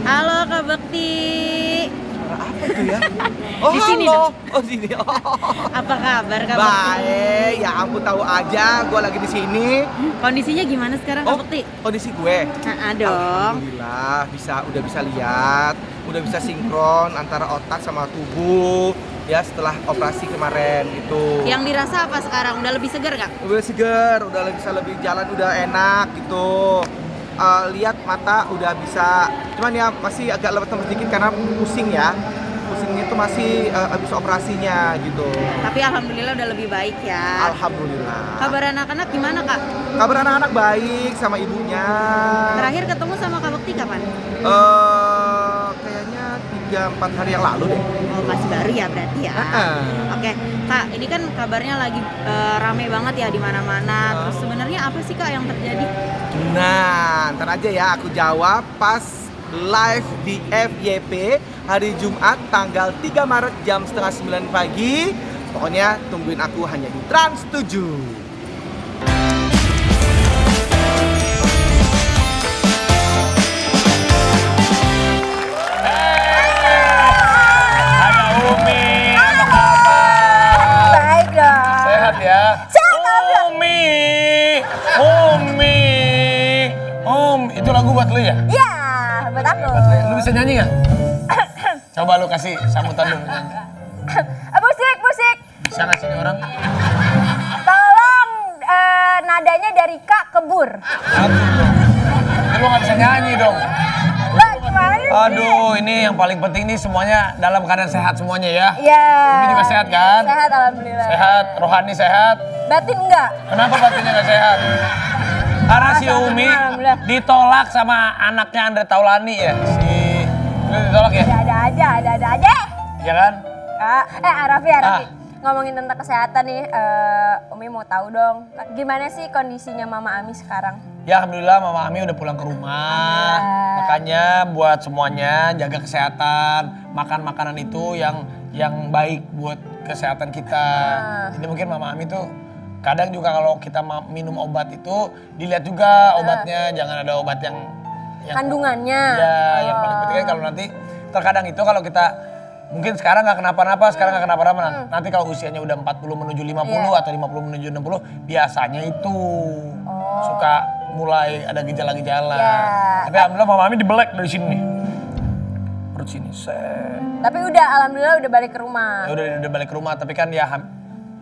Halo Kak Bekti. Suara apa itu ya? Oh, Di sini halo. dong. Oh, sini. Oh. Apa kabar Kak Bekti? Baik, ya ampun tahu aja gue lagi di sini. Kondisinya gimana sekarang Kak Oh, Bekti? kondisi gue. Dong. Alhamdulillah udah bisa lihat, udah bisa sinkron antara otak sama tubuh ya setelah operasi kemarin gitu. Yang dirasa apa sekarang? Udah lebih segar Kak? Udah seger, udah bisa lebih jalan, udah enak gitu. Lihat mata udah bisa, cuman ya masih agak lemes sedikit karena pusing ya. Pusingnya itu masih habis operasinya gitu. Tapi alhamdulillah udah lebih baik ya. Alhamdulillah. Kabar anak-anak gimana Kak? Kabar anak-anak baik sama ibunya. Terakhir ketemu sama Kak Bekti kapan? Kayaknya 3-4 hari yang lalu deh. Oh masih baru ya berarti ya. Oke Kak, ini kan kabarnya lagi rame banget ya di mana-mana. Terus sebenarnya apa sih Kak yang terjadi? Nah, ntar aja ya aku jawab pas live di FYP hari Jumat tanggal 3 Maret jam setengah 9 pagi. Pokoknya tungguin aku hanya di Trans 7. Baik dong. Sehat ya? Sehat, Itu lagu buat lu ya? Iya, buat aku. Lu bisa nyanyi nggak? Coba lu kasih sambutan dulu nyanyi. Musik. Bisa nggak sih ini orang? Tolong nadanya dari Kak ke Bur. Aduh, lu nggak bisa nyanyi dong. Lah, gimana sih? Aduh, ini yang paling penting nih semuanya dalam keadaan sehat semuanya ya. Iya. Umi juga sehat kan? Sehat, alhamdulillah. Sehat, rohani sehat. Batin enggak? Kenapa batinnya nggak sehat? Karena si Umi Alhamdulillah. ditolak sama anaknya Andre Taulani ya. Lu ditolak ya? Ada aja. Iya kan? Kak, Raffi. Ngomongin tentang kesehatan nih, Umi mau tahu dong, gimana sih kondisinya Mama Ami sekarang? Ya alhamdulillah Mama Ami udah pulang ke rumah. Makanya buat semuanya jaga kesehatan, makan makanan itu yang baik buat kesehatan kita. Jadi mungkin Mama Ami tuh kadang juga kalau kita minum obat itu dilihat juga obatnya, jangan ada obat yang Kandungannya. Ya, yang paling penting kan kalau nanti terkadang itu kalau kita mungkin sekarang nggak kenapa-napa, nanti kalau usianya udah 40 menuju 50 atau 50 menuju 60 biasanya itu suka mulai ada gejala-gejala. Tapi alhamdulillah Mama Ami dibelek dari sini nih. Perut sini. Tapi alhamdulillah udah balik ke rumah. Ya udah balik ke rumah, tapi kan ya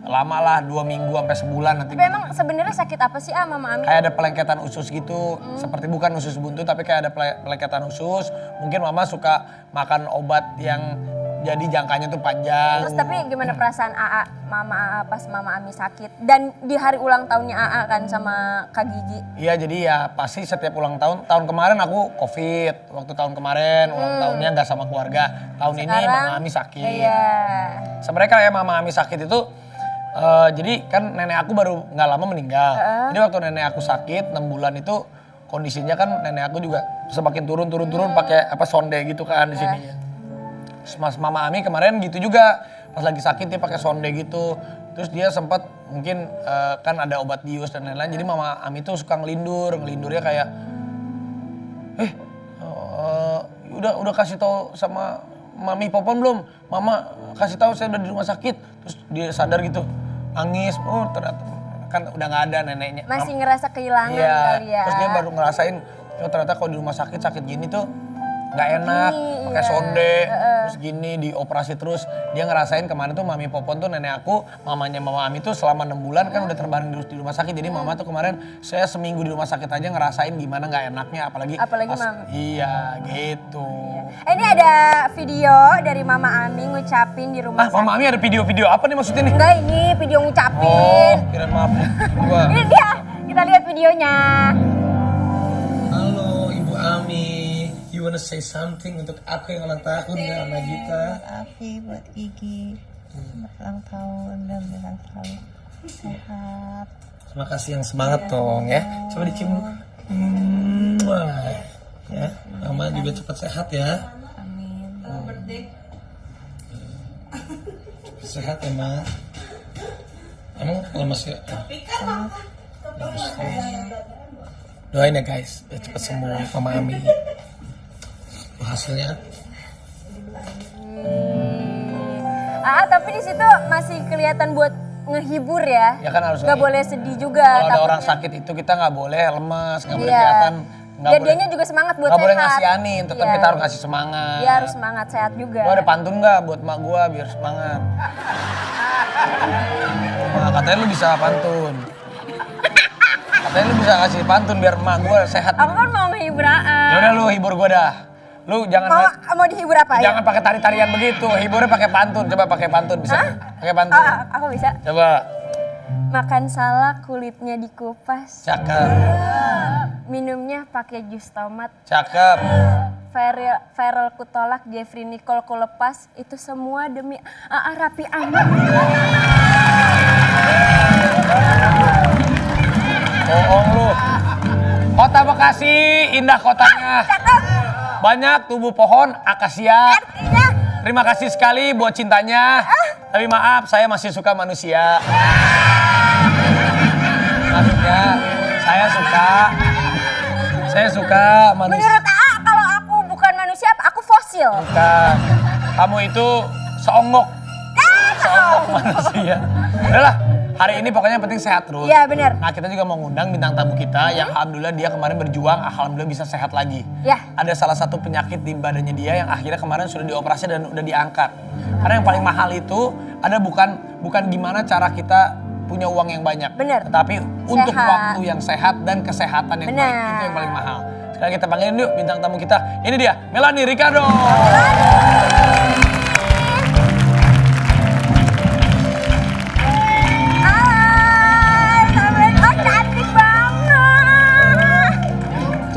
lama lah 2 minggu sampai sebulan nanti. Tapi emang sebenarnya sakit apa sih Mama Ami? Kayak ada pelengketan usus gitu, seperti bukan usus buntu tapi kayak ada pelengketan usus. Mungkin Mama suka makan obat yang jadi jangkanya tuh panjang. Terus tapi gimana perasaan Mama AA pas Mama Ami sakit? Dan di hari ulang tahunnya AA kan sama Kak Gigi. Iya jadi ya pasti setiap ulang tahun kemarin aku COVID, waktu tahun kemarin ulang tahunnya nggak sama keluarga. Tahun ini Mama Ami sakit. Iya. Sebenarnya kayak Mama Ami sakit itu, jadi kan nenek aku baru nggak lama meninggal. Jadi waktu nenek aku sakit 6 bulan itu kondisinya kan nenek aku juga semakin turun pakai sonde gitu kan di sininya. Mas Mama Ami kemarin gitu juga pas lagi sakit dia pakai sonde gitu. Terus dia sempat mungkin kan ada obat bius dan lain-lain. Jadi Mama Ami tuh suka ngelindurnya kayak udah kasih tahu sama Mami Popon belum? Mama kasih tahu saya udah di rumah sakit. Terus dia sadar gitu, nangis. Oh ternyata kan udah nggak ada neneknya. Masih ngerasa kehilangan kali ya. Terus dia baru ngerasain, oh ternyata kalau di rumah sakit gini tuh nggak enak, pakai sonde, terus gini dioperasi terus. Dia ngerasain kemarin tuh Mami Popon tuh nenek aku, mamanya Mama Ami tuh selama 6 bulan kan udah terbaring di rumah sakit. Jadi Mama tuh kemarin saya seminggu di rumah sakit aja ngerasain gimana nggak enaknya, apalagi Mami. Iya gitu. Ini ada video dari Mama Ami ngucapin di rumah sakit. Mama Ami ada video-video apa nih maksudnya nih? Enggak, ini video ngucapin. Oh, kirain maaf. Ini dia, kita lihat videonya. Halo Ibu Ami. You wanna say something untuk aku yang ulang tahun sama Gita? Afi buat Gigi ulang tahun dan dengan selalu sehat. Terima kasih yang semangat dong ya. Coba dicium dulu. Ya, Mama juga cepat sehat ya. Amin. Cepat sehat ya Ma. Emang lemas ya? Bagus. Doain ya guys, biar cepat sembuh Mama Ami. hasilnya. Tapi di situ masih kelihatan buat ngehibur ya. Ya kan harus Nggak boleh sedih juga. Kalau ada takutnya. orang sakit itu kita nggak boleh lemes, nggak boleh Iya. kelihatan. Biar dianya juga semangat buat nggak boleh sehat. ngasihanin, tetap Iya. kita harus kasih semangat. Dia harus semangat, sehat juga. Gua ada pantun nggak buat mak gua biar semangat? Wah, katanya lu bisa pantun. Katanya lu bisa kasih pantun biar emak gua sehat. Aku kan mau ngehibur. Ya udah lu hibur gua dah. Lu jangan Mau dihibur apa ya? jangan pakai tari-tarian begitu. Hiburnya pakai pantun. Coba pakai pantun bisa? Pakai pantun. Aku bisa. Coba. Makan salak kulitnya dikupas. Cakep. Minumnya pakai jus tomat. Cakep. Feral kutolak, Jeffrey Nicole kulepas. Itu semua demi Raffi Ahmad. Bohong lu. Kota Bekasi, indah kotanya. Banyak tumbuh pohon akasia. Terima kasih sekali buat cintanya. Tapi maaf, saya masih suka manusia. Maksudnya, saya suka manusia. Menurut kalau aku bukan manusia, aku fosil. Bukan. Kamu itu seonggok. Seonggok manusia. Udahlah, hari ini pokoknya penting sehat terus. Iya benar. Nah, kita juga mau ngundang bintang tamu kita yang alhamdulillah dia kemarin berjuang, alhamdulillah bisa sehat lagi. Ya. Ada salah satu penyakit di badannya dia yang akhirnya kemarin sudah dioperasi dan udah diangkat. Karena yang paling mahal itu ada bukan gimana cara kita punya uang yang banyak. Bener. Tetapi untuk Sehat. waktu yang sehat dan kesehatan yang baik Bener. itu yang paling mahal. Sekarang kita panggilin yuk bintang tamu kita. Ini dia, Melanie Ricardo. Cantik banget.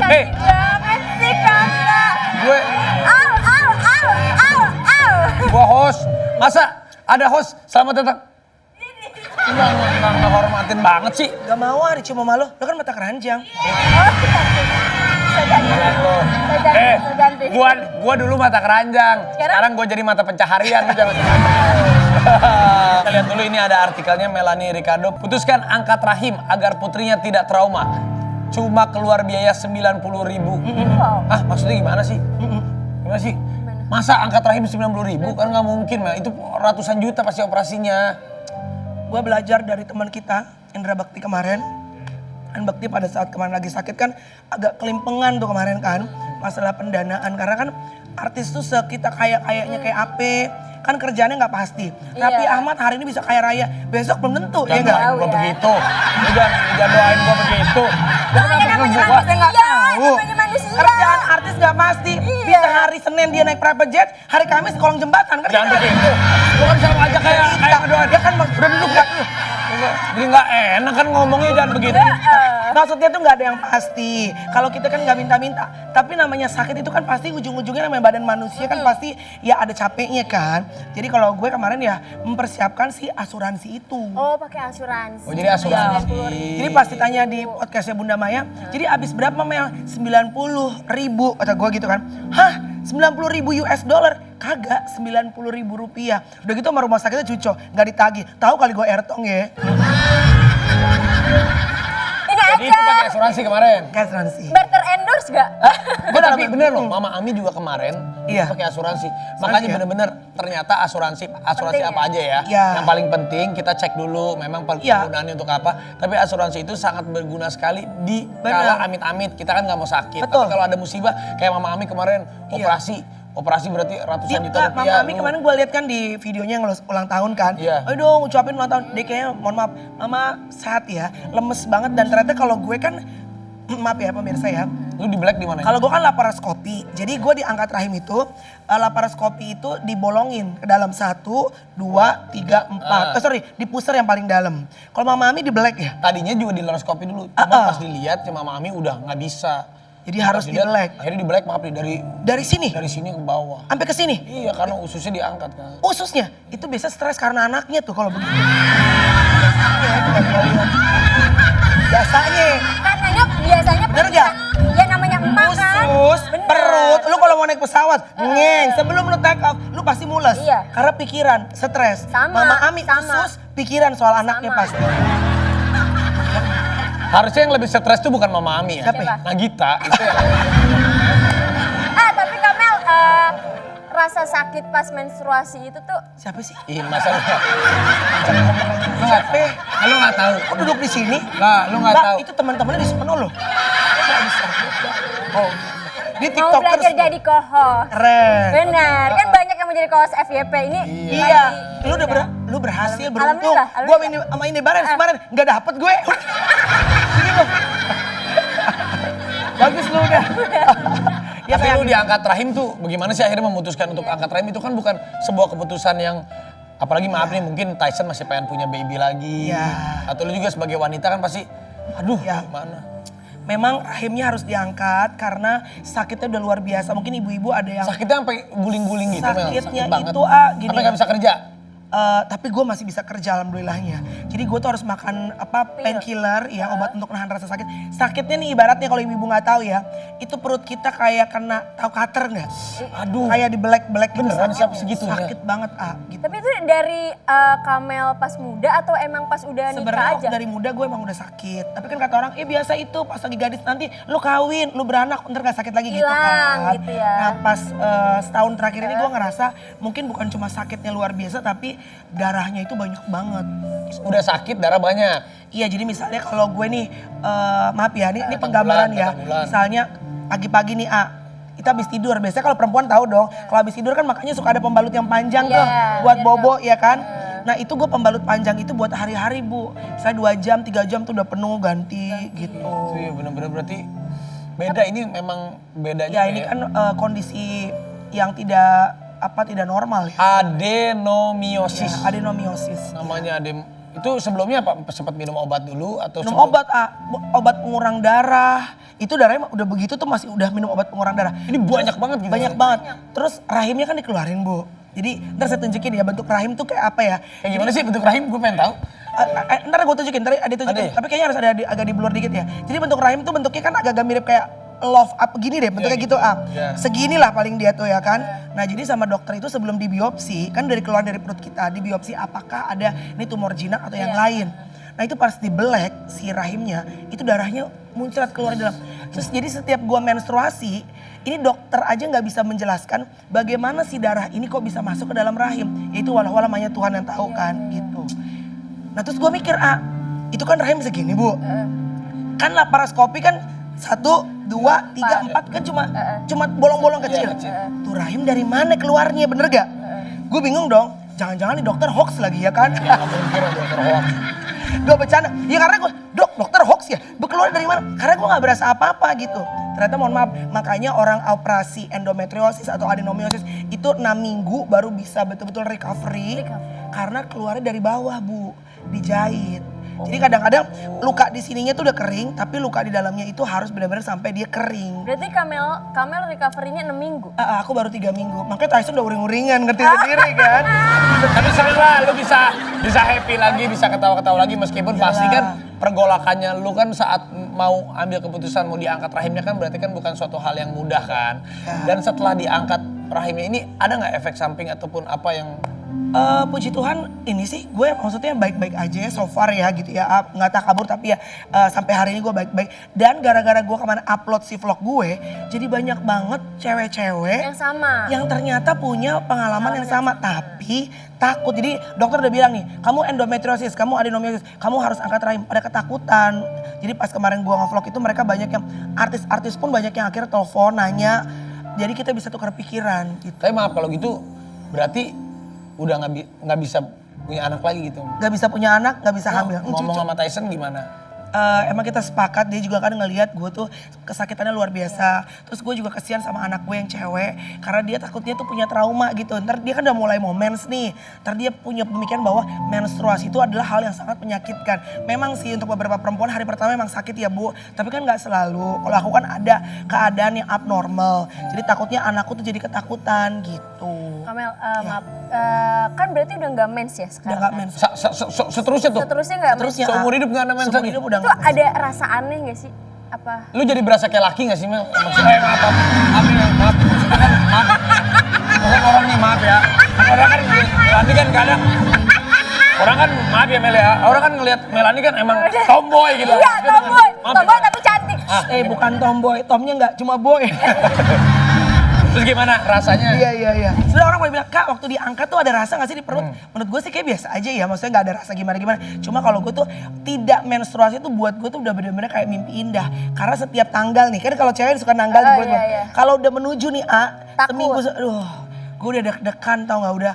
Hey. Cantik banget sih kakak. Gue Gua host. Masa ada host selamat datang? Nggak ngehormatin banget sih. Gak mau Ari cuma malu, lo kan mata keranjang. Gua dulu mata keranjang. Sekarang gua jadi mata pencaharian. Lu jangan. Kita lihat dulu ini ada artikelnya Melanie Ricardo. Putuskan angkat rahim agar putrinya tidak trauma. Cuma keluar biaya 90.000. Ah maksudnya gimana sih? Gimana sih? Masa angkat rahim 90.000? Kan nggak mungkin, Mel. Itu ratusan juta pasti operasinya. Gue belajar dari teman kita, Indra Bakti kemarin. Kan Bakti pada saat kemarin lagi sakit kan agak kelimpengan tuh kemarin kan. Masalah pendanaan, karena kan artis tuh kita kayaknya kayak AP. Kan kerjaannya nggak pasti. Raffi Ahmad hari ini bisa kaya raya, besok belum tentu. Ya Jangan doain gue begitu. Jangan doain gue begitu. Kerjaan artis nggak pasti. Bisa hari Senin dia naik private jet, hari Kamis kolong jembatan. Kan Jangan begitu. Lu kan sama aja kayak ngedoain. dia kan udah duduk gak? Jadi nggak enak kan ngomongnya jangan begitu. Maksudnya tuh nggak ada yang pasti. Kalau kita kan nggak minta-minta. Tapi namanya sakit itu kan pasti ujung-ujungnya namanya badan manusia kan pasti ya ada capeknya kan. Jadi kalau gue kemarin ya mempersiapkan si asuransi itu. Oh pakai asuransi. Oh jadi asuransi. Jadi pasti tanya di podcastnya Bunda Maya, jadi abis berapa Mel? 90.000 kata gue gitu kan. Hah 90.000 US dollar? Kagak, 90.000 rupiah. Udah gitu sama rumah sakitnya cuco, gak ditagih. Tahu kali gue ertong ya. Jadi itu pakai asuransi kemarin. Kayak asuransi. Barter endorse gak? Tapi bener loh, Mama Ami juga kemarin Iya. pakai asuransi. Makanya ya? bener-bener ternyata asuransi Penting apa ya? aja ya. Iya. Yang paling penting kita cek dulu memang penggunaannya untuk apa. Tapi asuransi itu sangat berguna sekali di kala amit-amit. Kita kan nggak mau sakit. Betul. Tapi kalau ada musibah kayak Mama Ami kemarin Iya. operasi berarti ratusan juta Mama rupiah. Ami kemarin gue lihat kan di videonya yang ulang tahun kan. Iya. Ayo dong ucapin ulang tahun. Dia kayaknya mohon maaf, Mama sehat ya, lemes banget dan ternyata kalau gue kan maaf ya pemirsa ya. Lu di black di mana? Kalau gue kan laparoskopi, jadi gue diangkat rahim itu, laparoskopi itu dibolongin ke dalam 1, 2, 3, 4. Sorry, di pusar yang paling dalam. Kalau Mama Ami di black ya. Tadinya juga di laparoskopi dulu. Cuma pas dilihat sama Mama Ami udah nggak bisa. Jadi harus di black. Akhirnya di black maaf nih Dari sini, dari sini ke bawah. sampai ke sini. Iya karena ususnya diangkat kan. Ususnya itu biasa stres karena anaknya tuh kalau begitu. Biasanya. Katanya biasanya Bener gak? ya namanya emak kan. Usus, Bener. perut, lu kalau mau naik pesawat, ngeng, sebelum lu take off, lu pasti mules. Iya. Karena pikiran, stres. Sama, Mama Ami sama. usus, pikiran soal anaknya Sama. pasti. Harusnya yang lebih stres tuh bukan Mama Ami ya. Siapa ya? Nagita itu yang Tapi Kamel sakit pas menstruasi itu tuh Siapa sih? Ih, masa lu nggak tahu. Kok duduk di sini? Lah, lu nggak Mbak, tahu. itu teman-temannya di Supeno loh. Oh, di mau TikTokers. belajar jadi co-host. Keren. Benar, kan banyak yang menjadi co-host FYP ini. Iya, lu berhasil beruntung. Alhamdulillah, Gua sama ini kemarin nggak dapet gue. Ini loh. Bagus lu udah. Ya Tapi kayak lu diangkat rahim tuh bagaimana sih akhirnya memutuskan untuk angkat rahim itu kan bukan sebuah keputusan yang apalagi maaf nih mungkin Tyson masih pengen punya baby lagi. Iya. Atau lu juga sebagai wanita kan pasti aduh Ya. gimana. memang rahimnya harus diangkat karena sakitnya udah luar biasa. Mungkin ibu-ibu ada yang Sakitnya sampai guling-guling gitu Mel? sakitnya Sakit banget. itu gini. Sampai nggak bisa kerja? Tapi gue masih bisa kerja alhamdulillahnya. Jadi gue tuh harus makan painkiller ya, obat untuk nahan rasa sakit. Sakitnya nih ibaratnya kalau ibu-ibu nggak tahu ya, itu perut kita kayak kena tahu cutter nggak? Aduh. Kayak di belek-belek gitu. Beneran sakit. siapa segitunya? Sakit banget gitu. Tapi itu dari Kamel pas muda atau emang pas udah nikah Sebenarnya aja? dari muda gue emang udah sakit. Tapi kan kata orang, biasa itu pas lagi gadis nanti lu kawin, lu beranak, ntar gak sakit lagi gitu Hilang kan. gitu ya. Nah pas setahun terakhir ini gue ngerasa mungkin bukan cuma sakitnya luar biasa tapi darahnya itu banyak banget. Udah sakit darah banyak. Iya jadi misalnya kalau gue nih, maaf ya, ini Datang penggambaran bulan, ya. datang bulan. Misalnya pagi-pagi nih kita habis tidur. Biasanya kalau perempuan tahu dong, kalau habis tidur kan makanya suka ada pembalut yang panjang tuh Iya, buat iya bobo ya kan. Nah itu gue pembalut panjang itu buat hari-hari bu. Saya 2 jam, 3 jam tuh udah penuh ganti gitu. Iya bener-bener berarti beda ini memang bedanya. Ya ini kan kondisi yang tidak normal ya. Adenomiosis. Adenomiosis. Namanya itu sebelumnya apa sempat minum obat dulu atau Minum sebelum- obat obat pengurang darah. Itu darahnya udah begitu tuh masih udah minum obat pengurang darah. Ini banyak banget gitu. Banyak banget. Terus rahimnya kan dikeluarin bu. Jadi ntar saya tunjukin ya bentuk rahim tuh kayak apa ya. Kayak gimana sih bentuk rahim gue pengen tahu. Ntar gue tunjukin, ntar ada tunjukin. Ada ya? Tapi kayaknya harus ada agak di blur dikit ya. Jadi bentuk rahim tuh bentuknya kan agak-agak mirip kayak love up gini deh, bentuknya gitu Iya. Segini lah paling dia tuh ya kan. Nah jadi sama dokter itu sebelum dibiopsi, kan dari keluar dari perut kita, dibiopsi apakah ada ini tumor jinak atau yang lain. Nah itu pas dibelek si rahimnya, itu darahnya muncrat keluar di dalam. Terus jadi setiap gua menstruasi, ini dokter aja nggak bisa menjelaskan bagaimana si darah ini kok bisa masuk ke dalam rahim. Yaitu walau-walau hanya Tuhan yang tahu kan gitu. Nah terus gua mikir, itu kan rahim segini bu. Kan laparoskopi kan 1, 2, 3, 4 kan cuma bolong-bolong kecil. Tuh rahim dari mana keluarnya bener gak? Gue bingung dong, jangan-jangan nih dokter hoax lagi ya kan? Gue bercanda, ya karena gue, dokter hoax ya? Keluar dari mana? Karena gue gak berasa apa-apa gitu. Ternyata mohon maaf, makanya orang operasi endometriosis atau adenomiosis itu 6 minggu baru bisa betul-betul recovery. Karena keluarnya dari bawah bu, dijahit. Jadi kadang-kadang luka di sininya tuh udah kering, tapi luka di dalamnya itu harus benar-benar sampai dia kering. Berarti Kamel recovery-nya 6 minggu? Aku baru 3 minggu, makanya Tyson udah uring-uringan, ngerti sendiri kan. Tapi seneng lah lu bisa happy lagi, bisa ketawa-ketawa lagi meskipun pasti kan pergolakannya lu kan saat mau ambil keputusan mau diangkat rahimnya kan berarti kan bukan suatu hal yang mudah kan. Dan setelah diangkat rahimnya ini ada nggak efek samping ataupun apa yang Puji Tuhan ini sih gue maksudnya baik-baik aja ya so far ya gitu ya. Nggak tak kabur tapi ya sampai hari ini gue baik-baik. Dan gara-gara gue kemana upload si vlog gue, jadi banyak banget cewek-cewek Yang sama? yang ternyata punya pengalaman yang sama tapi takut. Jadi dokter udah bilang nih, kamu endometriosis, kamu adenomiosis, kamu harus angkat rahim. Ada ketakutan. Jadi pas kemarin gue nge-vlog itu mereka banyak yang artis-artis pun banyak yang akhirnya telepon nanya. Jadi kita bisa tukar pikiran gitu. tapi maaf kalau gitu berarti udah nggak bisa punya anak lagi gitu. Gak bisa punya anak, gak bisa hamil. Ngomong sama Tyson gimana? Emang kita sepakat, dia juga kan ngelihat gue tuh kesakitannya luar biasa. Terus gue juga kesian sama anak gue yang cewek. Karena dia takutnya tuh punya trauma gitu. Ntar dia kan udah mulai mau mens nih. Ntar dia punya pemikiran bahwa menstruasi itu adalah hal yang sangat menyakitkan. Memang sih untuk beberapa perempuan hari pertama memang sakit ya bu. Tapi kan gak selalu. Kalau aku kan ada keadaan yang abnormal. Jadi takutnya anakku tuh jadi ketakutan gitu. Kamel, maaf, kan berarti udah nggak mens ya Udah sekarang? gak mens. Seterusnya tuh. Seterusnya nggak mens? Terusnya Seumur hidup nggak ada mens seumur lagi? hidup udah Itu nggak mens. ada rasa aneh nggak sih? Apa? Lu jadi berasa kayak laki gak sih Mel? Maksudnya maaf. Maksudnya kan maaf. Bukan orang nih maaf ya. Orang kan Melani kan kadang. Orang kan maaf ya Mel ya. Orang kan ngelihat Melani kan emang tomboy gitu. Iya, tomboy. Maaf ya. Tomboy tapi cantik. Bukan tomboy, tomnya nggak cuma boy. Terus gimana rasanya? Iya. Sudah orang pada bilang, Kak waktu diangkat tuh ada rasa gak sih di perut? Menurut gue sih kayak biasa aja ya, maksudnya gak ada rasa gimana-gimana. Cuma kalau gue tuh tidak menstruasi tuh buat gue tuh udah bener-bener kayak mimpi indah. Karena setiap tanggal nih, kan kalau cewek suka nanggal di perut. Kalau udah menuju nih Takut. seminggu, gue udah deg-degan tau gak, udah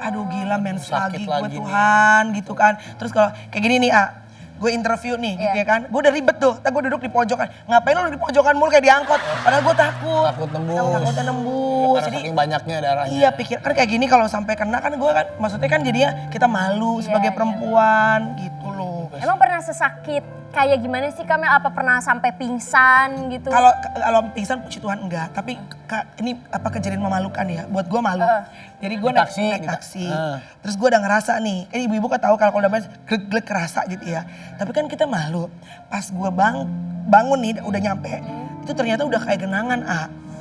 aduh gila mens lagi gue Tuhan gitu kan. Terus kalau kayak gini nih gue interview nih gitu ya kan, gue udah ribet tuh, gue duduk di pojokan, ngapain lu di pojokan mulu kayak diangkot, padahal gue takut takutnya nembus, Karena jadi saking banyaknya darahnya. iya pikir kan kayak gini kalau sampai kena kan gue kan, maksudnya kan jadinya kita malu sebagai perempuan gitu loh. Emang pernah sesakit kayak gimana sih Kamel? Apa pernah sampai pingsan gitu? Kalau pingsan puji Tuhan enggak, tapi ini apa kejadian memalukan ya, buat gue malu. Jadi gue naik taksi, terus gue udah ngerasa nih, kan ibu-ibu kan tahu kalau udah glek kerasa gitu ya. Tapi kan kita malu, pas gue bangun nih udah nyampe, itu ternyata udah kayak genangan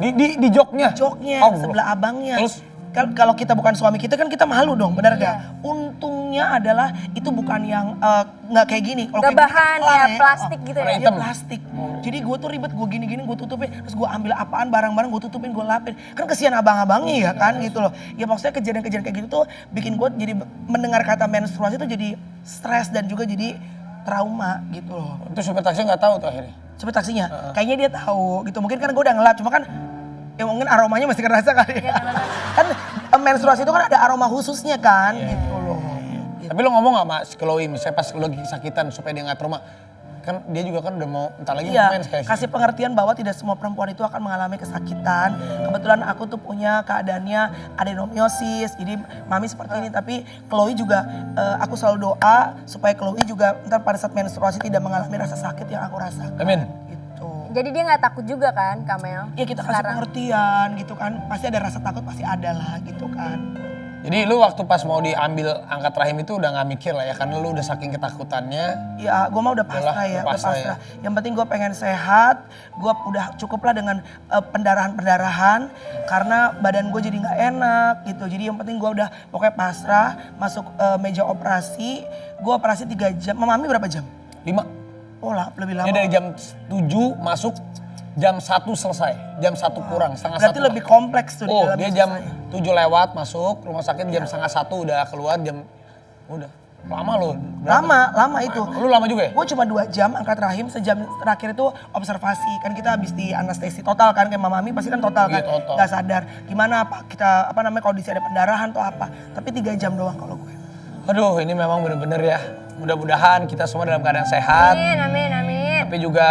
Di joknya? Joknya, Oh, sebelah abangnya. Terus? Kalau kita bukan suami kita kan kita malu dong, benar gak? Untungnya adalah itu bukan yang nggak kayak gini. Kalau Gak kayak bahan gini kan ya, kelar plastik gitu ya? Iya plastik. Jadi gue tuh ribet, gue gini-gini, gue tutupin. Terus gue ambil apaan barang-barang, gue tutupin, gue lapin. Kan kesian abang-abangnya ya kan gitu loh. Ya maksudnya kejadian-kejadian kayak gitu tuh bikin gue jadi mendengar kata menstruasi tuh jadi stres dan juga jadi trauma gitu loh. Itu supir taksi nggak tahu tuh akhirnya? Supir taksinya, kayaknya dia tahu gitu. Mungkin kan gue udah ngelap, cuma kan ya mungkin aromanya masih kerasa kali ya. Kan menstruasi itu kan ada aroma khususnya kan gitu loh. Gitu. Tapi lo ngomong gak sama si Chloe misalnya pas lo lagi sakitan supaya dia gak trauma? Kan dia juga kan udah mau entar lagi Iya, mens kayak kasih pengertian bahwa tidak semua perempuan itu akan mengalami kesakitan. Kebetulan aku tuh punya keadaannya adenomiosis, jadi mami seperti ini. Tapi Chloe juga, aku selalu doa supaya Chloe juga ntar pada saat menstruasi tidak mengalami rasa sakit yang aku rasakan. Amin. Gitu. Jadi dia gak takut juga kan Kamel? Ya kita kasih pengertian gitu kan, pasti ada rasa takut, pasti ada lah gitu kan. Jadi lu waktu pas mau diambil angkat rahim itu udah gak mikir lah ya, karena lu udah saking ketakutannya. Ya gue mah udah pasrah ya, udah pasrah. Yang penting gue pengen sehat, gue udah cukup lah dengan pendarahan-pendarahan. Karena badan gue jadi gak enak gitu. Jadi yang penting gue udah pokoknya pasrah, masuk meja operasi. Gue operasi 3 jam, Mami berapa jam? 5. Oh lah, lebih lama. Dia dari jam 7 masuk, jam 1 selesai. Jam 1 kurang, setengah 1. Berarti lebih kompleks tuh. Oh dia jam 7 lewat masuk, rumah sakit jam setengah 1 udah keluar, udah. Lama loh. Lama itu. Lu lama juga ya? Gue cuma 2 jam angkat rahim, sejam terakhir itu observasi. Kan kita habis di anestesi total kan, kayak Mami pasti kan total kan. Iya, total. Gak sadar gimana kondisi ada pendarahan atau apa. Tapi 3 jam doang kalau gue. Aduh ini memang bener-bener ya. Mudah-mudahan kita semua dalam keadaan sehat. Amin. Tapi juga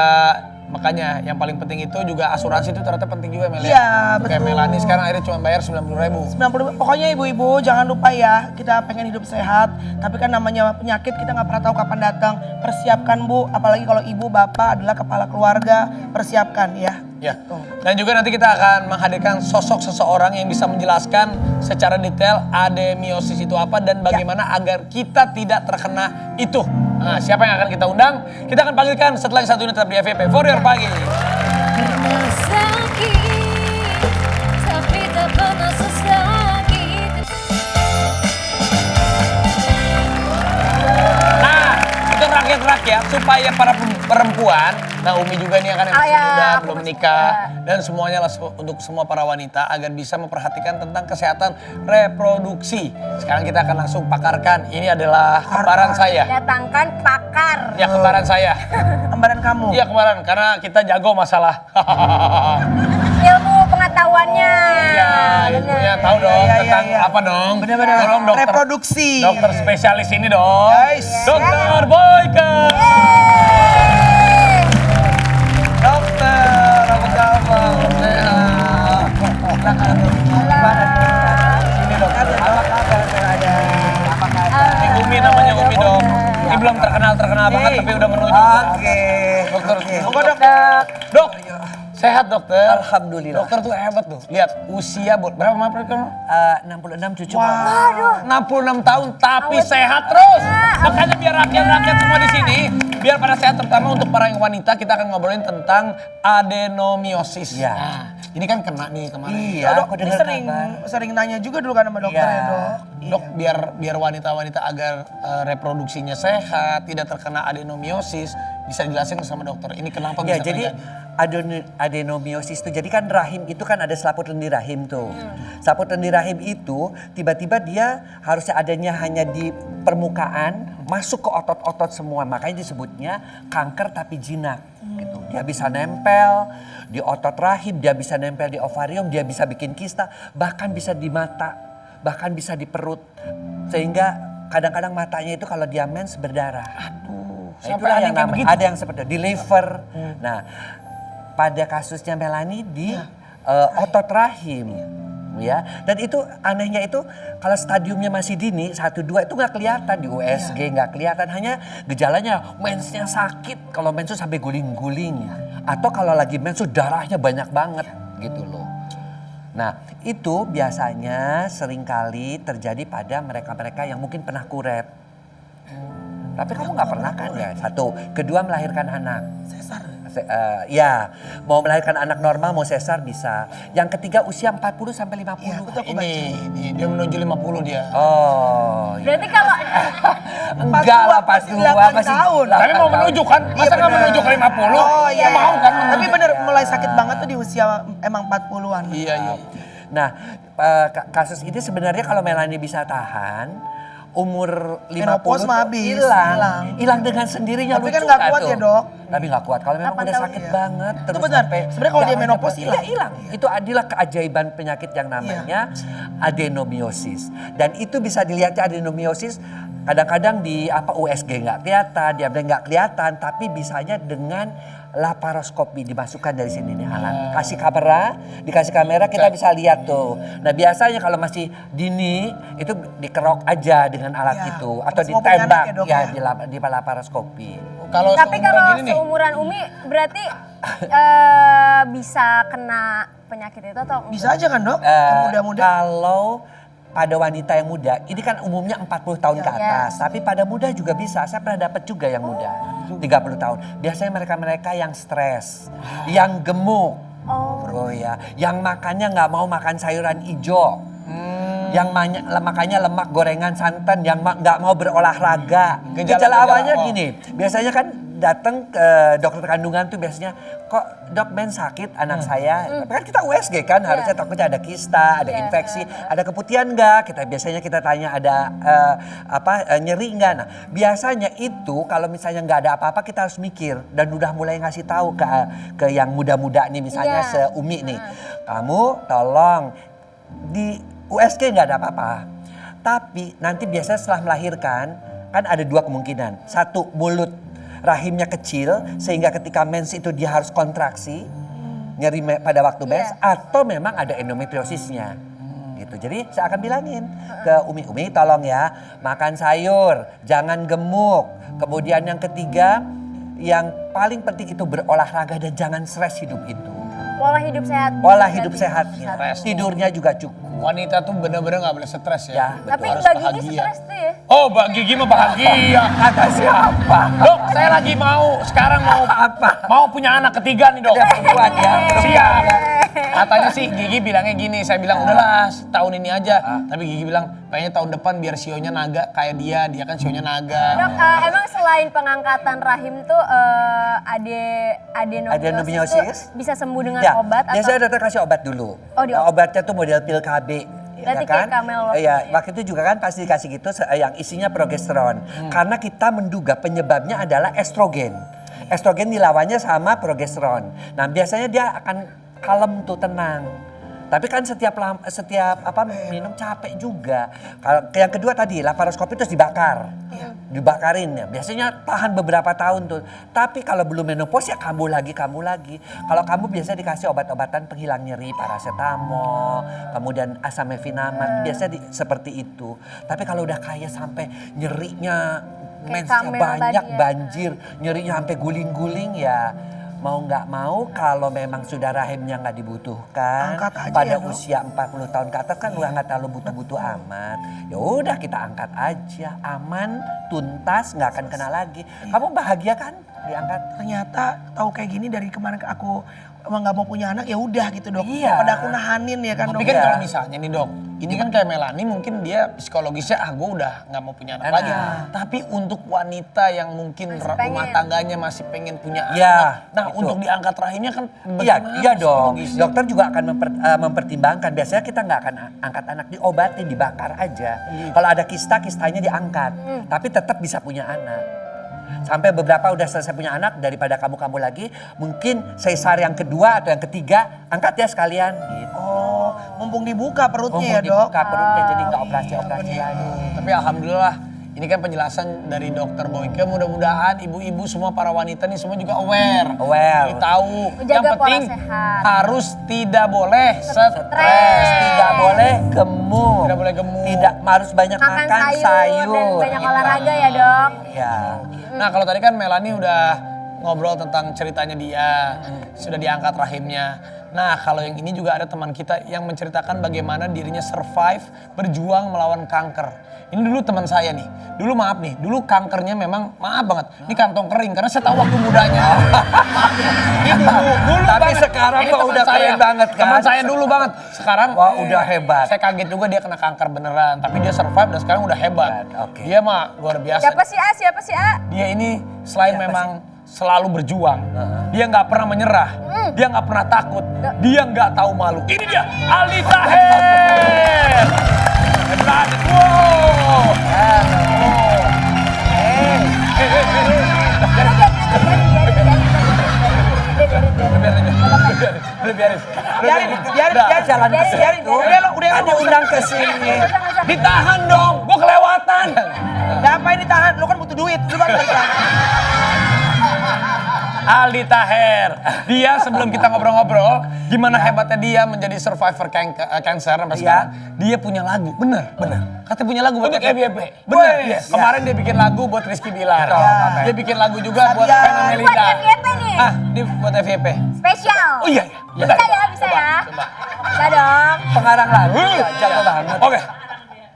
makanya yang paling penting itu juga asuransi itu ternyata penting juga Mel. Iya, betul. Kayak Melani sekarang akhirnya cuma bayar 90.000. 90, pokoknya ibu-ibu jangan lupa ya, kita pengen hidup sehat. Tapi kan namanya penyakit kita nggak pernah tahu kapan datang. Persiapkan Bu, apalagi kalau ibu bapak adalah kepala keluarga, persiapkan ya. Ya. Dan juga nanti kita akan menghadirkan sosok seseorang yang bisa menjelaskan secara detail adenomiosis itu apa dan bagaimana agar kita tidak terkena itu. Nah, siapa yang akan kita undang? Kita akan panggilkan setelah yang satu ini tetap di FYP For Your Pagi. Nah, untuk rakyat-rakyat supaya para perempuan, nah Umi juga nih akan yang masih muda, belum menikah, dan semuanya lah untuk semua para wanita agar bisa memperhatikan tentang kesehatan reproduksi. Sekarang kita akan langsung pakarkan. Ini adalah kembaran saya. Datangkan pakar. Ya kembaran saya. Kembaran kamu. Iya kembaran, karena kita jago masalah. Ilmu pengetahuannya. Iya, ilmunya tahu dong tentang apa dong. Bener-bener. Tolong dokter. Reproduksi. Dokter spesialis ini dong. Guys. Dokter Boyke. Dokter, apa kabar? Sehat. Ini dokter. Apa kabar? Ada. Apa kabar? Ini Umi namanya Umi dong. Ini belum terkenal banget tapi udah menuju. Oke. Dokter. Dok. Sehat dokter. Alhamdulillah. Dokter tuh hebat tuh. Lihat usia berapa maaf kamu? 66 cucu. Wah. 66 tahun tapi sehat terus. Makanya biar rakyat-rakyat semua di sini biar pada sehat, terutama untuk para yang wanita kita akan ngobrolin tentang adenomiosis. Ya. Nah, ini kan kena nih kemarin. Iya, Dok, aku ini dengar sering nanya juga dulu kan sama dokter ya, Dok. Dok, biar wanita-wanita agar reproduksinya sehat, tidak terkena adenomiosis, bisa dijelasin sama dokter. Ini kenapa Ya, bisa jadi terjadi? adenomiosis itu. Jadi kan rahim itu kan ada selaput lendir rahim tuh. Selaput lendir rahim itu tiba-tiba dia harusnya adanya hanya di permukaan, masuk ke otot-otot semua. Makanya disebutnya kanker tapi jinak gitu. Dia bisa nempel di otot rahim, dia bisa nempel di ovarium, dia bisa bikin kista, bahkan bisa di mata, bahkan bisa di perut. Sehingga kadang-kadang matanya itu kalau dia mens berdarah. Aduh, sampai ada yang kayak begitu? Ada yang seperti itu, di liver. Nah, pada kasusnya Melanie di otot rahim, ya. Dan itu anehnya itu kalau stadiumnya masih dini 1-2 itu nggak kelihatan di USG, nggak kelihatan, hanya gejalanya mensnya sakit, kalau mens itu sampai guling-guling, atau kalau lagi mens itu darahnya banyak banget gitu loh. Nah itu biasanya seringkali terjadi pada mereka-mereka yang mungkin pernah kuret. Tapi kamu nggak pernah kan ya? Satu, kedua melahirkan anak. Sesar. Ya, mau melahirkan anak normal, mau sesar bisa. Yang ketiga usia 40 sampai 50. Iya, betul aku baca. Ini dia menuju 50 dia. Oh, iya. Berarti kalau Enggak lah pas 48 dua masih tahun. Tapi mau menuju kan? Masa nggak bener. menuju ke 50? Oh iya. Mau kan menuju. Tapi bener mulai sakit banget tuh di usia emang 40-an. Iya, iya. Nah, kasus ini sebenarnya kalau Melanie bisa tahan, umur 50 Menopause mah tuh habis, hilang dengan sendirinya. Tapi lucu kan nggak nggak kuat tuh? ya, Dok? Tapi nggak kuat kalau memang 8 udah tahun, sakit iya. banget. Itu terus benar. sampai Sebenarnya kalau dia jalannya menopause iya, hilang. hilang. Itu adalah keajaiban penyakit yang namanya adenomiosis. Dan itu bisa dilihatnya adenomiosis kadang-kadang di USG nggak kelihatan, di abdomen nggak kelihatan, tapi bisanya dengan laparoskopi dimasukkan dari sini nih alat. Dikasih kamera kita bisa lihat tuh. Nah biasanya kalau masih dini itu dikerok aja dengan alat Ya, itu atau semua ditembak punya anak ya, Dok, ya ya? di laparoskopi. Kalau tapi seumuran kalau gini nih, seumuran Umi berarti bisa kena penyakit itu atau enggak? Bisa aja kan, Dok? Muda-muda. Kalau pada wanita yang muda, ini kan umumnya 40 tahun ke atas. Tapi pada muda juga bisa. Saya pernah dapat juga yang muda, 30 tahun. Biasanya mereka-mereka yang stres, yang gemuk. Oh ya, yang makannya nggak mau makan sayuran hijau. Yang makannya lemak gorengan santan, yang nggak mau berolahraga. Gejala awalnya gini, biasanya kan datang ke dokter kandungan tuh biasanya, kok dok men sakit anak saya. Tapi kan kita USG kan, harusnya takutnya ada kista, ada infeksi, ada keputihan enggak. Kita tanya ada nyeri enggak. Nah biasanya itu kalau misalnya nggak ada apa-apa kita harus mikir dan udah mulai ngasih tahu ke yang muda-muda nih misalnya seumi nih. Kamu tolong di USG nggak ada apa-apa. Tapi nanti biasanya setelah melahirkan kan ada dua kemungkinan. Satu, mulut rahimnya kecil sehingga ketika mens itu dia harus kontraksi, nyeri pada waktu mens, atau memang ada endometriosisnya. Gitu. Jadi saya akan bilangin ke Umi tolong ya makan sayur, jangan gemuk. Kemudian yang ketiga, yang paling penting itu berolahraga dan jangan stres hidup itu. Pola hidup sehat. Pola hidup sehatnya, Stres. tidurnya juga cukup. wanita tuh bener-bener gak boleh stres ya. Ya, Tapi Harus Mbak Gigi bahagia. stres tuh ya. Oh, Mbak Gigi mah bahagia. Kata siapa? Dok, saya lagi sekarang mau mau punya anak ketiga nih, Dok. Udah perempuan ya. Siap. Katanya sih Gigi bilangnya gini, saya bilang udahlah tahun ini aja. Tapi Gigi bilang kayaknya tahun depan biar sionya naga kayak dia kan sionya naga. Dok, emang selain pengangkatan rahim tuh adenomyosis tuh bisa sembuh dengan Ya, obat atau? biasanya dokter kasih obat dulu. Oh, Nah, obatnya tuh model pil KB. Berarti kayak Camel waktu Iya, itu ya? waktu itu juga kan pasti dikasih gitu yang isinya progesteron. Karena kita menduga penyebabnya adalah estrogen. Estrogen dilawannya sama progesteron. Nah, biasanya dia akan kalem tuh, tenang. Tapi kan setiap minum capek juga. Kalau yang kedua tadi laparoskopi terus dibakar. Dibakarin ya. Biasanya tahan beberapa tahun tuh. Tapi kalau belum menopause ya kambuh lagi. Kalau kamu biasa dikasih obat-obatan penghilang nyeri, paracetamol, kemudian asamefinamat, biasa seperti itu. Tapi kalau udah kaya sampai nyerinya mensnya Camel banyak, tadi ya. banjir, nyerinya sampai guling-guling ya. Mau nggak mau kalau memang sudah rahimnya nggak dibutuhkan Angkat aja pada ya, Dok. usia 40 tahun ke atas kan udah nggak terlalu butuh-butuh amat. Ya udah kita angkat aja, aman, tuntas, nggak akan kena lagi. Kamu bahagia kan diangkat? Ternyata tahu kayak gini dari kemarin aku emang nggak mau punya anak ya udah gitu dok. Iya. Pada aku nahanin ya kan Tapi dok. kan Iya. kalau misalnya nih dok, ini kan kayak Melani mungkin dia psikologisnya gue udah nggak mau punya anak Anak. lagi. Tapi untuk wanita yang mungkin Masih rumah pengen. tangganya masih pengen punya Iya, anak. Nah itu. untuk diangkat rahimnya kan Iya, bagaimana iya dong. psikologisnya? Dokter juga akan mempertimbangkan. Biasanya kita nggak akan angkat anak, diobatin, dibakar aja. Kalau ada kista, kistanya diangkat. Tapi tetap bisa punya anak. Sampai beberapa udah selesai punya anak, daripada kamu lagi, mungkin sesar yang kedua atau yang ketiga, angkat ya sekalian. Gitu. Oh, mumpung dibuka perutnya ya dok. Dibuka perutnya jadi nggak operasi-operasi lagi. Tapi alhamdulillah ini kan penjelasan dari dokter Boyke, mudah-mudahan ibu-ibu semua para wanita nih semua juga aware. Aware. Jadi tahu. Menjaga Yang pola penting sehat. harus tidak boleh Stres, tidak boleh gemuk. Tidak boleh gemuk. Tidak harus banyak Makan makan sayur, sayur. dan banyak Gitu. olahraga ya dok. Ya. Nah kalau tadi kan Melani udah ngobrol tentang ceritanya dia, sudah diangkat rahimnya. Nah kalau yang ini juga ada teman kita yang menceritakan bagaimana dirinya survive, berjuang melawan kanker. Ini dulu teman saya nih, dulu maaf nih, dulu kankernya memang maaf banget. Ini kantong kering karena saya tahu waktu mudanya. Ini dulu Tapi banget. sekarang Ini kok teman udah keren banget kan? Teman saya dulu banget, sekarang Wah, udah hebat. Saya kaget juga dia kena kanker beneran, tapi dia survive dan sekarang udah hebat. Oke. Dia mah luar biasa. Siapa sih A? Siapa sih A? Dia ini selain memang selalu berjuang, dia nggak pernah menyerah, dia nggak pernah takut, dia nggak tahu malu. Ini dia Aldi Taher. Hebat. Wow. Biarin. Jalan ke situ. Biarin. Udah, Kan diundang ke sini. Ditahan dong, gua kelewatan. Ngapain ditahan? Lo kan butuh duit. Coba balik. Aldi Taher, dia sebelum kita ngobrol-ngobrol, gimana hebatnya dia menjadi survivor cancer sampai sekarang. Dia punya lagu, bener. Katanya punya lagu buat FYP. Bener. Yes. Kemarin dia bikin lagu buat Rizky Bilar. Dia bikin lagu juga buat Sabian. Fena Melinda. Buat FYP nih. Ah, dia buat FYP. Spesial. Oh iya. Bisa ya, bisa ya. Bisa dong. Pengarang lagu. Jago banget. Oke.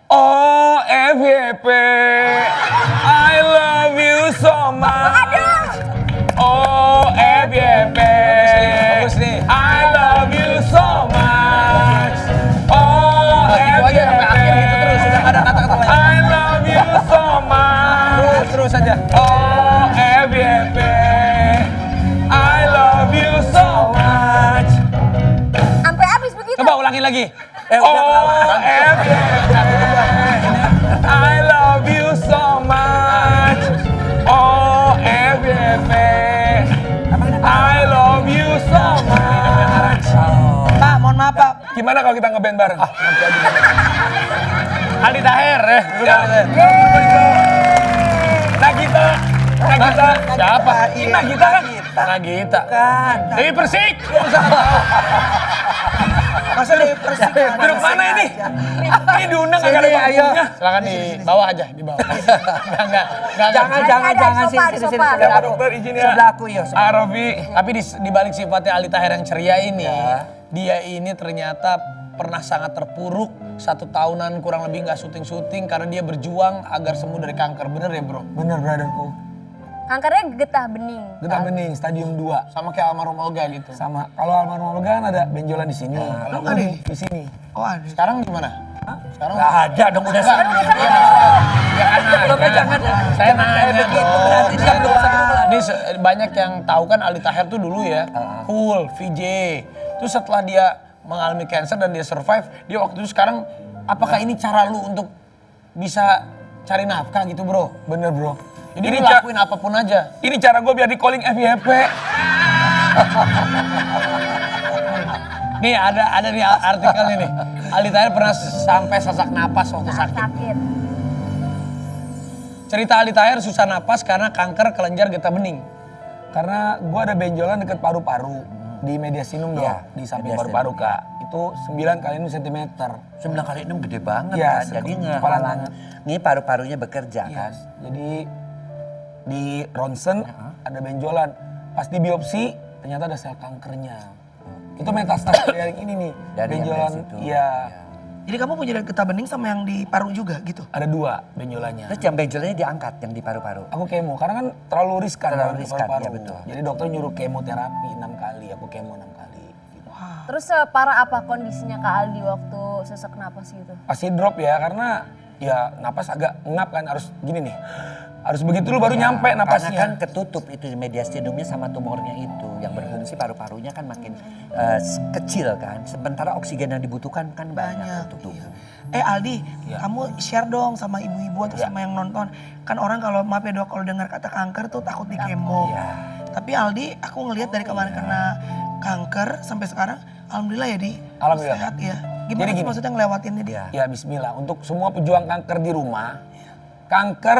Oh FYP, I love you so much. Oh FYP, bagus nih. I love you so much. Oh FYP, I love you so much. Terus aja. Oh FYP, I love you so much. Sampai habis begitu. Coba ulangi lagi. Udah Oh FYP, I love you so much. Oh FYP, I love you so much. Pak, mohon maaf Pak. Gimana kalau kita ngeband bareng? Aldi Taher, Nagita. Siapa? Ini Nagita kan? Nagita. Kan. Dewi Persik. Masa Dewi Persik? Duduk mana ini? Ini diundang Sini, agak ada ayo. bangunnya. Silakan di bawah aja, di bawah. Enggak. Jangan sofa, sini sofa. sebelah aku. Dokter, izin ya. Sebelah aku ya. Arafi, tapi di balik sifatnya Aldi Taher yang ceria ini, dia ini ternyata pernah sangat terpuruk 1 tahunan kurang lebih nggak syuting karena dia berjuang agar sembuh dari kanker. Bener ya bro? Bener brotherku. Kankernya getah bening. Getah bening stadium 2. Sama kayak almarhum Olga gitu. Sama kalau almarhum Olga kan ada benjolan di sini. Kalau ada ini di sini. Oh ada. Sekarang gimana? Sekarang Gak ada dong, udah Enggak. sini. Ya kan Bapak jangan. Saya nanya begitu, dong. berarti dia belum Ini banyak yang tahu kan Aldi Taher tuh dulu ya, cool, VJ. Terus setelah dia mengalami cancer dan dia survive, dia waktu itu sekarang apakah ini cara lu untuk bisa cari nafkah gitu bro? Bener bro. Jadi lu lakuin apapun aja. Ini cara gue biar di calling FYP. Nih ada nih artikel ini. Aldi Taher pernah sampai sesak napas waktu sakit. Sakit. Cerita Aldi Taher susah napas karena kanker kelenjar getah bening. Karena gue ada benjolan deket paru-paru di mediastinum dong, Iya, di samping mediastinum. paru-paru kak. Itu 9 kali 6 cm. 9 kali 6 gede banget Iya, kan. Jadi kepala ngehalang. Ini paru-parunya bekerja kan. Jadi di ronsen ada benjolan. Pas di biopsi ternyata ada sel kankernya. Itu metastase dari yang ini nih. Dari yang benjolan, dari situ. iya. Jadi kamu punya getah bening sama yang di paru juga gitu? Ada 2 benjolannya. Terus yang benjolannya diangkat yang di paru-paru. Aku kemo karena kan terlalu riskan. Terlalu kan, riskan, paru-paru. iya betul. Jadi dokter nyuruh kemoterapi 6 kali, aku kemo 6 kali. Gitu. Terus separah apa kondisinya Kak Aldi waktu sesak napas gitu? Pasti drop ya karena ya napas agak ngap kan, harus gini nih. Harus begitu dulu baru nyampe Karena napasnya. kan ketutup itu mediastinumnya sama tumornya itu. Yang berfungsi paru-parunya kan makin kecil kan. Sementara oksigen yang dibutuhkan kan banyak untuk tubuh. Aldi, kamu share dong sama ibu-ibu atau sama yang nonton. Kan orang kalau maaf ya dok, kalau dengar kata kanker tuh takut di kemo. Tapi Aldi, aku ngelihat dari kemarin kena kanker sampai sekarang, alhamdulillah ya di Alhamdulillah. sehat ya. Gimana Jadi sih gini. maksudnya ngelewatinnya dia? Ya bismillah, untuk semua pejuang kanker di rumah, kanker,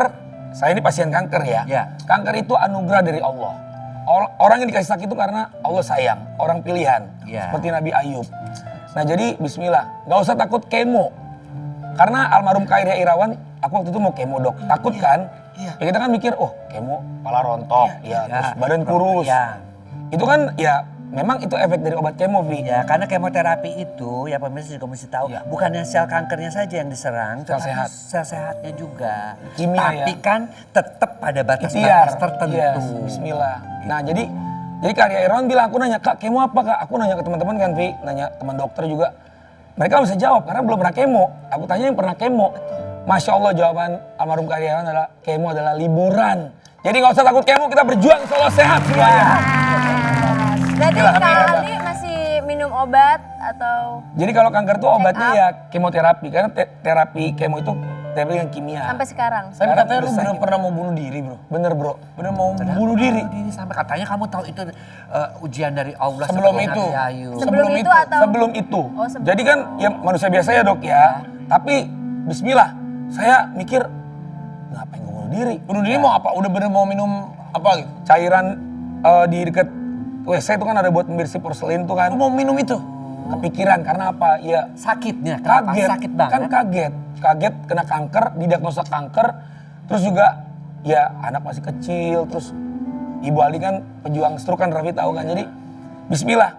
saya ini pasien kanker ya. Ya. Kanker itu anugerah dari Allah. Orang yang dikasih sakit itu karena Allah sayang, orang pilihan. Ya. Seperti Nabi Ayub. Nah jadi bismillah, gak usah takut kemo. Karena almarhum Khairia Irawan, aku waktu itu mau kemo dok. Takut kan? Iya. Ya kita kan mikir, oh kemo kepala rontok, ya, terus badan kurus. Ya. Itu kan ya memang itu efek dari obat kemo, Vi. Ya, karena kemoterapi itu, ya pemirsa juga mesti tahu, bukannya sel kankernya saja yang diserang, Sel tetapi sehat. sel sehatnya juga. Kimia Tapi kan tetap pada Ikhtiar. batas-batas tertentu. Yes, bismillah. Nah jadi Khairia Irawan bilang, aku nanya, Kak kemo apa Kak? Aku nanya ke teman-teman kan, Vi. Nanya teman dokter juga. Mereka bisa jawab karena belum pernah kemo. Aku tanya yang pernah kemo. Masya Allah jawaban almarhum Khairia Irawan adalah, kemo adalah liburan. Jadi gak usah takut kemo, kita berjuang selalu sehat semuanya. Berarti Gila, Kak amin. Aldi masih minum obat atau Jadi kalau kanker tuh obatnya up. ya kemoterapi. Karena terapi kemo itu terapi yang kimia. sampai sekarang? Tapi katanya lu bener pernah mau bunuh diri bro. Bener bro, bener mau bunuh diri. Sampai katanya kamu tahu itu ujian dari Allah Sebelum seperti itu. Nabi Ayub. Sebelum itu atau- Sebelum itu. Oh, sebelum. Jadi kan ya manusia biasa ya dok ya. Tapi bismillah, saya mikir ngapain gue bunuh diri? Bunuh diri mau apa? Udah bener mau minum apa gitu? Cairan di dekat WC itu kan ada buat pembersih porselin tuh kan. Lu mau minum itu? Kepikiran karena apa? Ya Sakitnya, kenapa? kaget. Sakit banget. Kan kaget kena kanker, didiagnosa kanker. Terus juga ya anak masih kecil, terus Ibu Ali kan pejuang stroke kan Raffi tahu kan. Jadi bismillah.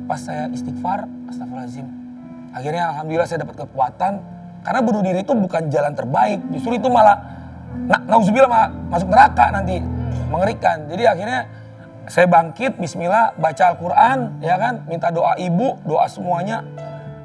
Pas saya istighfar, astagfirullahaladzim. Akhirnya alhamdulillah saya dapat kekuatan. Karena bunuh diri itu bukan jalan terbaik. Justru itu malah nauzubillah masuk neraka nanti. Mengerikan. Jadi akhirnya saya bangkit, bismillah, baca Al-Quran, ya kan, minta doa ibu, doa semuanya,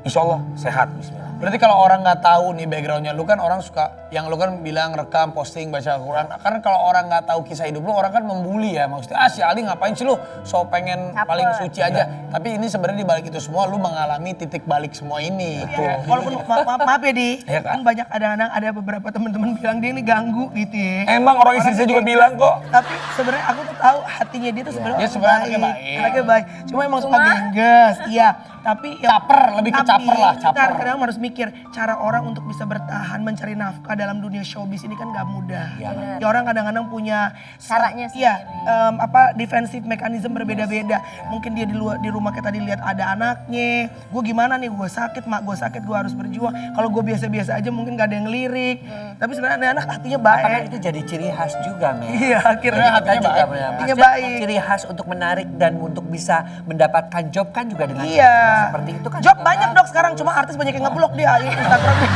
insya Allah sehat, bismillah. Berarti kalau orang nggak tahu nih backgroundnya, lu kan orang suka, yang lu kan bilang rekam, posting, baca Al-Quran. Karena kalau orang nggak tahu kisah hidup lu, orang kan membuli ya. Maksudnya, si Ali ngapain sih lu, so pengen Caper. paling suci aja. Tapi ini sebenarnya di balik itu semua, lu mengalami titik balik semua ini. Walaupun maaf ya Di, Iya, Kak. kan banyak ada beberapa teman-teman bilang dia ini ganggu gitu ya. Emang orang istri saya juga bilang kok. Tapi sebenarnya aku tuh tahu hatinya dia tuh sebenarnya Dia sebenarnya anaknya baik. Anaknya baik. Cuma emang suka gengges. Iya, tapi Caper, lebih ke caper lah, Kita caper. kadang harus mikir cara orang untuk bisa bertahan mencari nafkah dalam dunia showbiz ini kan gak mudah. Benar. Ya orang kadang-kadang punya Caranya Iya, sendiri. defensive mechanism berbeda-beda. Mungkin dia di rumah kita dilihat ada anaknya. Gue gimana nih? Gue sakit, mak gue sakit, gue harus berjuang. Kalau gue biasa-biasa aja mungkin gak ada yang lirik. Tapi sebenarnya anak hatinya Karena baik. itu jadi ciri khas juga, Men. Iya, akhirnya Kita hatinya juga baik. punya Hatinya maksudnya baik. ciri khas untuk menarik dan untuk bisa mendapatkan job kan juga dengan Iya. cara seperti itu kan. Job juga banyak bagus. dok sekarang, cuma artis banyak yang ngeblok dia Instagramnya.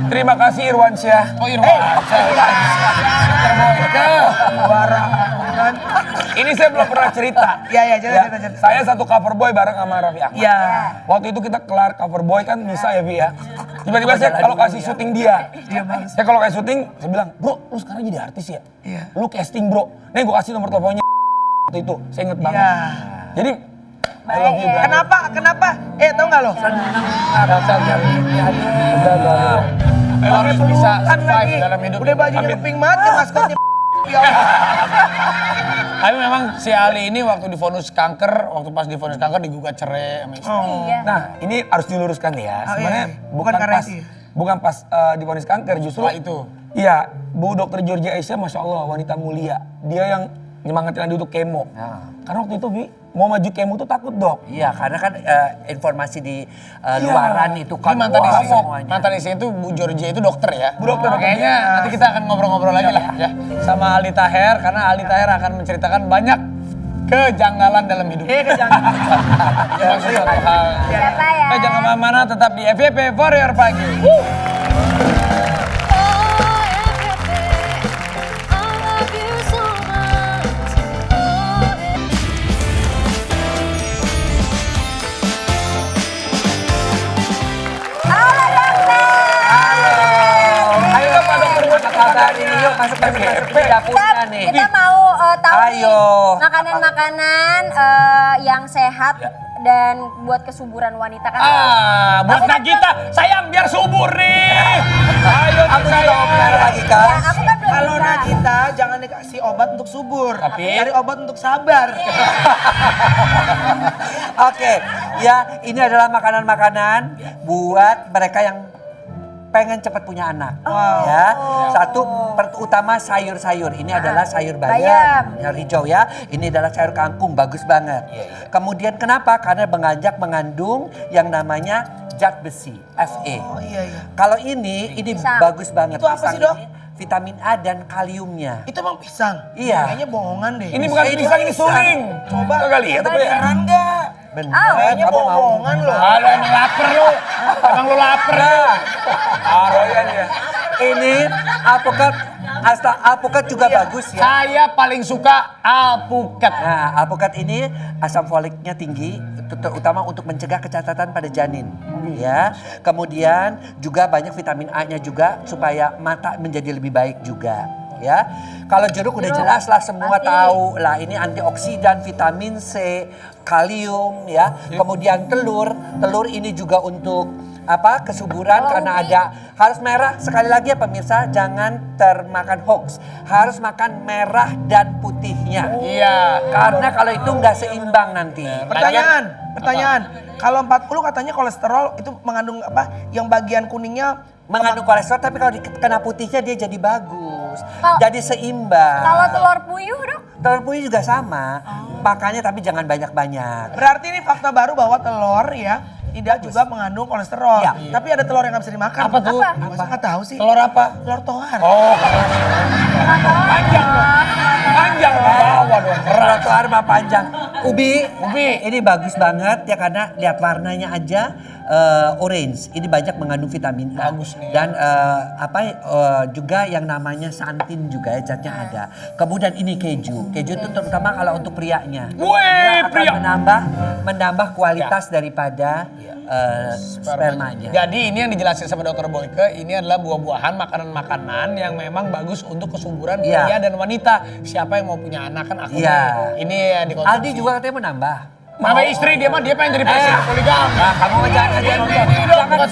Terima kasih Irwansyah. Oh Irwan. Barangan. Ini saya belum pernah cerita. Iya, cerita. Saya satu cover boy bareng sama Raffi Ahmad. Iya. Waktu itu kita kelar cover boy kan bisa ya Vi ya. Tiba-tiba saya kalau kasih syuting dia. Iya, Bang. Saya kalau kasih syuting, saya bilang, bro lu sekarang jadi artis ya? Iya. Lu casting bro. Nih gue kasih nomor teleponnya waktu itu. Saya inget banget. Iya. Jadi, I love you, brother. Kenapa? Tau gak lo? Harus bisa survive lagi. dalam hidup. Udah bajunya ngeping banget ya maskotnya. Ya Allah. Tapi memang si Ali ini waktu divonis kanker, waktu pas divonis kanker digugat cerai sama istri. Iya. Nah, ini harus diluruskan ya. Oh, Sebenarnya iya. bukan Bukan karena pas itu ya? bukan pas divonis kanker, justru Setelah itu. Iya, Bu Dokter Georgia Aisyah, masya Allah wanita mulia. Dia yang nyemangatin Andi untuk kemo. Ya. Karena waktu itu Vi mau maju kemo tuh takut dok. Iya, karena kan informasi di luaran itu kan Ini mantan wah, istrinya, semuanya. mantan istrinya itu Bu Georgia itu dokter ya. Bu dokter. Kayaknya nanti kita akan ngobrol-ngobrol lagi lah ya. Sama Ali Taher, karena Ali Taher akan menceritakan banyak kejanggalan dalam hidup. Kejanggalan. Memang sesuatu hal. Siapa ya? Jangan kemana-mana, tetap di FYP For Your Pagi. Ayo Pak Dokter, apa kabar ini? Yuk masuk ke dapurnya nih. Kita mau tahu nih Ayo. makanan-makanan yang sehat dan buat kesuburan wanita kan. Buat Nagita, sayang biar subur nih. Ayo Aku juga mau mengenal lagi Ya, kan. aku kan belum Kalau bisa. Nagita jangan dikasih obat untuk subur, Tapi? cari obat untuk sabar. Oke, ya ini adalah makanan-makanan buat mereka yang pengen cepat punya anak. Ya, satu utama sayur-sayur. Ini adalah sayur bayam, yang hijau ya. Ini adalah sayur kangkung, bagus banget. Kemudian kenapa? Karena mengandung yang namanya zat besi, Fe. Oh iya. Kalau ini Pisang. bagus banget. Itu apa Pisang sih, Dok? ini vitamin A dan kaliumnya. Itu emang pisang. Iya. Kayaknya bohongan deh. Ini bukan pisang, ini suling. Coba. Kagak lihat apa ya? Beneran nggak? Bener, Kayaknya kamu mau? bohongan loh. Halo, emang lapar lu. Emang lu lapar lu. Aroyan ya. Ini alpukat juga bagus ya. Saya paling suka alpukat. Nah, alpukat ini asam foliknya tinggi, terutama untuk mencegah kecacatan pada janin. Ya, kemudian juga banyak vitamin A-nya juga supaya mata menjadi lebih baik juga. Ya, kalau jeruk udah jelas lah semua tahu lah ini antioksidan, vitamin C, kalium ya. Kemudian telur ini juga untuk kesuburan karena ada harus merah. Sekali lagi ya pemirsa, jangan termakan hoax. Harus makan merah dan putihnya. Iya. Karena kalau itu nggak seimbang nanti. Pertanyaan. Kalau 40 katanya kolesterol itu mengandung apa? Yang bagian kuningnya Mengandung kolesterol tapi kalau kena putihnya dia jadi bagus. Kalau- Jadi seimbang. Kalau telur puyuh, Dok? Telur puyuh juga sama. Makannya tapi jangan banyak-banyak. berarti ini fakta baru bahwa telur ya tidak juga mengandung kolesterol. Iya. Tapi ada telur yang nggak bisa dimakan. Apa tuh? Masa nggak tahu sih? Telur apa? Telur tohar. Oh, panjang dong. Panjang ke bawah dong. Keras. Trotoar mah panjang. Ubi. Ubi. Ini bagus banget ya karena lihat warnanya aja orange. Ini banyak mengandung vitamin A. Bagus nih. Dan juga yang namanya santin juga ya zatnya ada. Kemudian ini keju. Keju itu terutama kalau untuk prianya. Wih, Dia akan pria. menambah kualitas daripada spermanya. Jadi ini yang dijelasin sama Dokter Boyke, ini adalah buah-buahan, makanan-makanan yang memang bagus untuk kesuburan Iya. pria dan wanita. Siapa yang mau punya anak kan aku. Iya. Ini yang dikonsumsi. Aldi juga katanya menambah. Mama istri dia pengen jadi presiden poligami. Nah, kamu ngajarin dia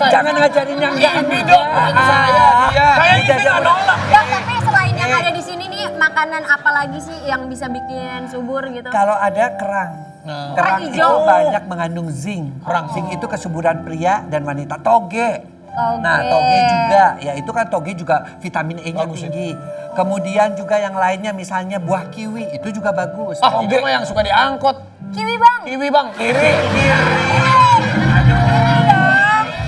jangan ngajarin yang enggak. Ini dong, bukan saya dia. Saya ini nggak nolak. Dok, tapi selain yang ada di sini nih, makanan apa lagi sih yang bisa bikin subur gitu? Kalau ada kerang. Nah. Kerang Kerang itu hijau. banyak mengandung zinc. Kerang. Zinc itu kesuburan pria dan wanita. Toge. Toge. Nah, toge juga. Ya itu kan toge juga vitamin E-nya tinggi. Kemudian juga yang lainnya misalnya buah kiwi itu juga bagus. Ah, itu mah yang suka diangkot. Kiwi, Bang. Kiwi bang, kiri.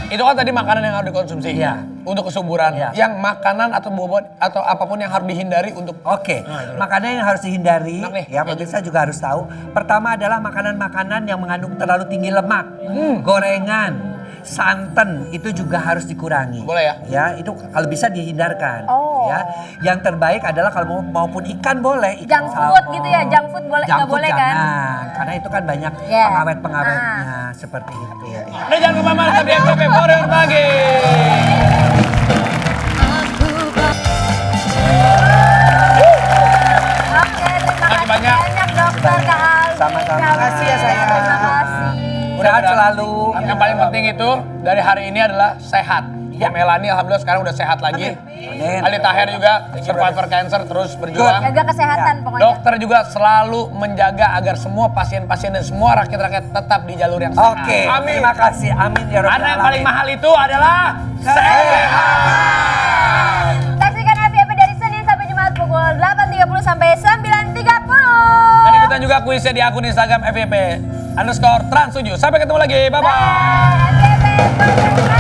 Itu kan tadi makanan yang harus dikonsumsi. Iya. Untuk kesuburan. Iya. Yang makanan atau buah atau apapun yang harus dihindari untuk Oke, makanan yang harus dihindari, Enak nih. ya pemirsa juga harus tahu. Pertama adalah makanan-makanan yang mengandung terlalu tinggi lemak, gorengan, santan itu juga harus dikurangi. Boleh ya? Ya, itu kalau bisa dihindarkan. Oh. Ya, yang terbaik adalah kalau maupun ikan boleh. Ikan Junk food salmon. gitu ya, junk food boleh Junk nggak food boleh kan? jangan, karena itu kan banyak Ya. pengawet-pengawetnya seperti itu. Nah, jangan kemana-mana, tapi FYP For Your Pagi. Oke, terima kasih banyak. banyak Dokter Kak Aldi. Sama-sama. Terima Makasih ya, sayang. Terima kasih. Sehat selalu. Yang paling penting itu dari hari ini adalah sehat. Ya, Melani alhamdulillah sekarang udah sehat lagi. Amin. Ali Taher juga survivor cancer terus berjuang. Jaga kesehatan pokoknya. Dokter juga selalu menjaga agar semua pasien-pasien dan semua rakyat-rakyat tetap di jalur yang sehat. Oke, Amin. terima kasih. Amin ya Rabbal Karena yang paling alamin. mahal itu adalah sehat. Saksikan FYP dari Senin sampai Jumat pukul 8.30 sampai 9.30. Dan ikutan juga kuisnya di akun Instagram FYP _Trans7. Sampai ketemu lagi. Bye-bye. FYP.